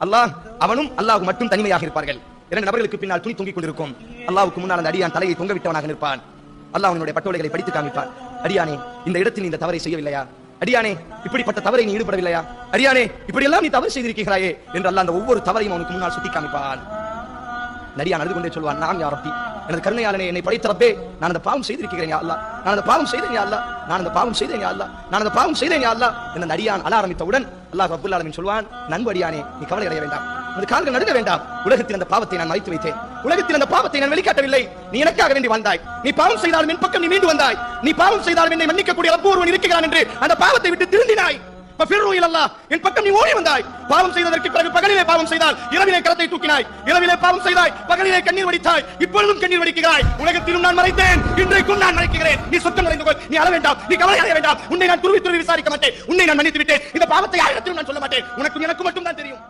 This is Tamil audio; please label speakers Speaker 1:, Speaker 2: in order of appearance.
Speaker 1: அல்லாஹ் அவனும் அல்லாஹ் மட்டும் தனிமையாக இருப்பார்கள். இரண்டு நபர்களுக்கு பின்னால் துணி தொங்கிக் கொண்டிருக்கும். அல்லாஹ்வுக்கு முன்னால் அந்த அடியான் தலையை தொங்கவிட்டவனாக நிற்பான். அல்லாஹ் அவனுடைய பட்டோலைகளை படித்து காமிப்பான். அடியானே, இந்த இடத்தில் இந்த தவறை செய்யவில்லையா? அடியானே, இப்படிப்பட்ட தவறை நீ ஈடுபடவில்லையா? அடியானே, இப்படி எல்லாம் நீ தவறு செய்திருக்கிறாயே என்று அல்லாஹ் அந்த ஒவ்வொரு தவறையும் அவனுக்கு முன்னால் சுட்டி காமிப்பான். நடியான் அழுது கொண்டே சொல்வான், நாம் யா ரப்பி, எனது கருணையாளனே, என்னை படைத்த ரப்பே, நான் அந்த பாவம் செய்திருக்கிறேன் யா அல்லாஹ், நான் அந்த பாவம் செய்தேன் யா அல்லாஹ், நான் அந்த பாவம் செய்தேன் யா அல்லாஹ், நான் அந்த பாவம் செய்தேன் யா அல்லாஹ் என்ற நடியான் அழ ஆரம்பித்தவுடன் அல்லாஹ் ரப்புல் ஆலமீன் சொல்வான், நண்பு அடியானே, நீ கவலை அடைய வேண்டாம், உனது கால்கள் நடுங்க வேண்டாம். உலகத்தில் அந்த பாவத்தை நான் மறைத்து வைத்தேன், உலகத்தில் அந்த பாவத்தை நான் வெளிக்காட்டவில்லை. நீ எனக்காக வேண்டி வாழ்ந்தாய். நீ பாவம் செய்தாலும் என் பக்கம் நீ மீண்டு வந்தாய். நீ பாவம் செய்தாலும் என்னை மன்னிக்கக்கூடிய ரப்பு ஒருவன் இருக்கிறான் என்று அந்த பாவத்தை விட்டு திருந்தினாய். என் பக்கம் நீ ஓடி வந்தாய். பாவம் செய்ததற்கு பிறகு பகலிலே பாவம் செய்தால் இரவிலே கரத்தை தூக்கினாய். இரவிலே பாவம் செய்தாய், பகலிலே கண்ணீர் வடித்தாய். இப்பொழுதும் கண்ணீர் வடிக்கிறாய். உலகத்திலும் நான் மறைத்தேன், இன்றைக்கும் நான் மறைக்கிறேன். நீ சொத்தம் அடைந்து கொள், நீ அழ வேண்டாம், நீ கவலை அடைய வேண்டாம். உன்னை நான் துருவி துருவி விசாரிக்க மாட்டேன், உன்னை நான் மன்னித்து விட்டேன். இந்த பாவத்தை யாரிடத்திலும் நான் சொல்ல மாட்டேன். உனக்கும் எனக்கு மட்டும் தான் தெரியும்.